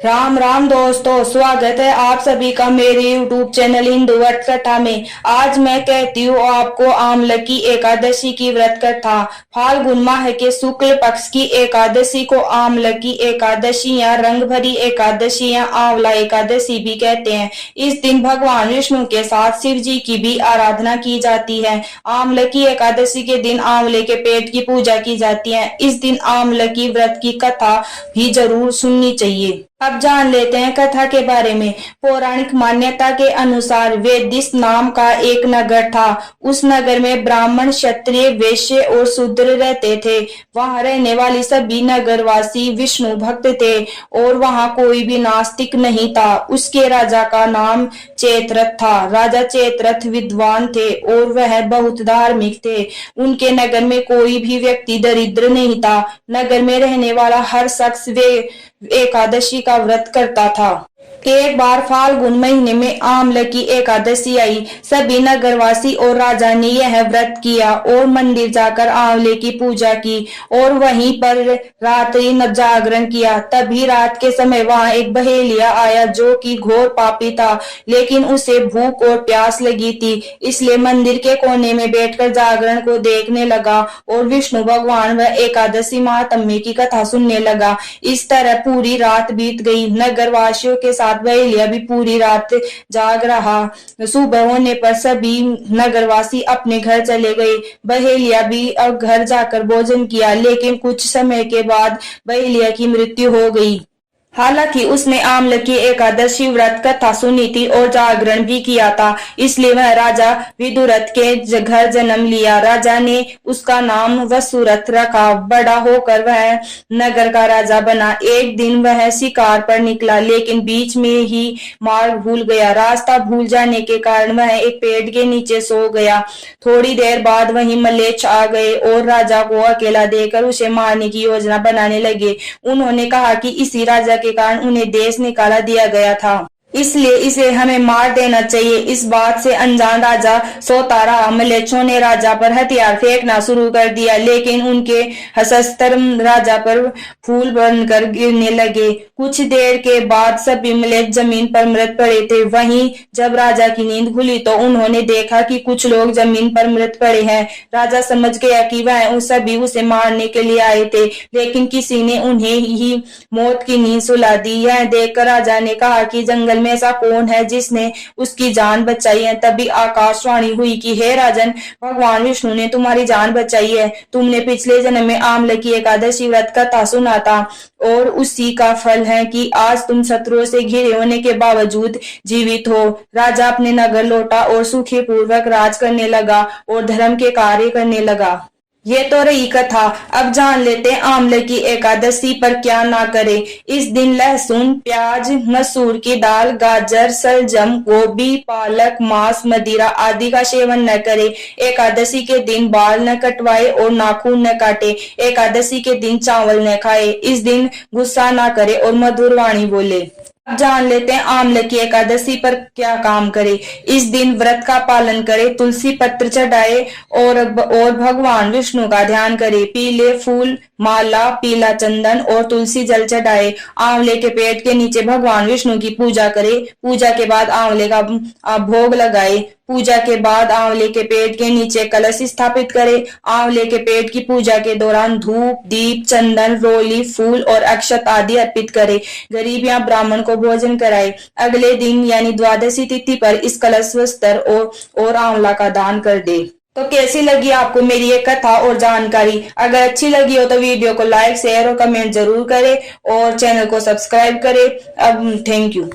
राम राम दोस्तों, स्वागत है आप सभी का मेरे YouTube चैनल हिंदू व्रत कथा में। आज मैं कहती हूँ आपको आमलकी एकादशी की व्रत कथा। फाल्गुन माह के शुक्ल पक्ष की एकादशी को आमलकी एकादशी या रंग भरी एकादशी या आंवला एकादशी भी कहते हैं। इस दिन भगवान विष्णु के साथ शिव जी की भी आराधना की जाती है। आमलकी एकादशी के दिन आंवले के पेड़ की पूजा की जाती है। इस दिन आमलकी व्रत की कथा भी जरूर सुननी चाहिए। अब जान लेते हैं कथा के बारे में। पौराणिक मान्यता के अनुसार वेदिस नाम का एक नगर था। उस नगर में ब्राह्मण, क्षत्रिय, वैश्य और शूद्र रहते थे। वहां रहने वाली सभी नगरवासी विष्णु भक्त थे और वहां कोई भी नास्तिक नहीं था। उसके राजा का नाम चैत्रथ था। राजा चैत्रथ विद्वान थे और वह बहुत धार्मिक थे। उनके नगर में कोई भी व्यक्ति दरिद्र नहीं था। नगर में रहने वाला हर शख्स वे एकादशी का व्रत करता था। एक बार फाल्गुन महीने में आमलकी एकादशी आई। सभी नगरवासी और राजा ने यह व्रत किया और मंदिर जाकर आंवले की पूजा की और वहीं पर रात्रि जागरण किया। तभी रात के समय वहां एक बहेलिया आया जो कि घोर पापी था, लेकिन उसे भूख और प्यास लगी थी, इसलिए मंदिर के कोने में बैठकर जागरण को देखने लगा और विष्णु भगवान व एकादशी महात्म्य की कथा सुनने लगा। इस तरह पूरी रात बीत गई। नगरवासियों के साथ बहेलिया भी पूरी रात जाग रहा। सुबह होने पर सभी नगरवासी अपने घर चले गए। बहेलिया भी अब घर जाकर भोजन किया, लेकिन कुछ समय के बाद बहेलिया की मृत्यु हो गई। हालांकि उसने आमलकी एकादशी व्रत कथा सुनी थी और जागरण भी किया था, इसलिए वह राजा विदुरथ के घर जन्म लिया। राजा ने उसका नाम वसुरथ रखा। बड़ा होकर वह नगर का राजा बना। एक दिन वह शिकार पर निकला, लेकिन बीच में ही मार्ग भूल गया। रास्ता भूल जाने के कारण वह एक पेड़ के नीचे सो गया। थोड़ी देर बाद वहीं मलेच्छ आ गए और राजा को अकेला देखकर उसे मारने की योजना बनाने लगे। उन्होंने कहा कि इसी राजा के कारण उन्हें देश निकाला दिया गया था, इसलिए इसे हमें मार देना चाहिए। इस बात से अनजान राजा सोता रहा। मलेच्छों ने राजा पर हथियार फेंकना शुरू कर दिया, लेकिन उनके शस्त्र राजा पर फूल बनकर गिरने लगे। कुछ देर के बाद सभी मलेच्छ जमीन पर मृत पड़े थे। वहीं जब राजा की नींद खुली तो उन्होंने देखा कि कुछ लोग जमीन पर मृत पड़े हैं। राजा समझ गया कि वह सभी उसे मारने के लिए आए थे, लेकिन किसी ने उन्हें ही मौत की नींद सुला दी। यह देखकर राजा ने कहा कि जंगल में ऐसा कौन है जिसने उसकी जान बचाई है। तभी आकाशवाणी हुई कि हे राजन, भगवान विष्णु ने तुम्हारी जान बचाई है। तुमने पिछले जन्म में आमलकी एकादशी व्रत कथा सुना था और उसी का फल है कि आज तुम शत्रुओं से घिरे होने के बावजूद जीवित हो। राजा अपने नगर लौटा और सुखी पूर्वक राज करने लगा और धर्म के कार्य करने लगा। ये तो रही कथा। अब जान लेते हैं आमलकी एकादशी पर क्या ना करें। इस दिन लहसुन, प्याज, मसूर की दाल, गाजर, सलजम, गोभी, पालक, मांस, मदिरा आदि का सेवन न करें। एकादशी के दिन बाल न कटवाए और नाखून न काटे। एकादशी के दिन चावल न खाए। इस दिन गुस्सा ना करे और मधुर वाणी बोले। अब जान लेते हैं आमलकी एकादशी पर क्या काम करें। इस दिन व्रत का पालन करें, तुलसी पत्र चढ़ाए और भगवान विष्णु का ध्यान करें। पीले फूल, माला, पीला चंदन और तुलसी जल चढ़ाए। आंवले के पेड़ के नीचे भगवान विष्णु की पूजा करें। पूजा के बाद आंवले का भोग लगाए। पूजा के बाद आंवले के पेड़ के नीचे कलश स्थापित करें। आंवले के पेड़ की पूजा के दौरान धूप, दीप, चंदन, रोली, फूल और अक्षत आदि अर्पित करें। गरीब या ब्राह्मण को भोजन कराए। अगले दिन यानी द्वादशी तिथि पर इस कलश वस्त्र और आंवला का दान कर दे। तो कैसी लगी आपको मेरी ये कथा और जानकारी? अगर अच्छी लगी हो तो वीडियो को लाइक, शेयर और कमेंट जरूर करें और चैनल को सब्सक्राइब करें। अब थैंक यू।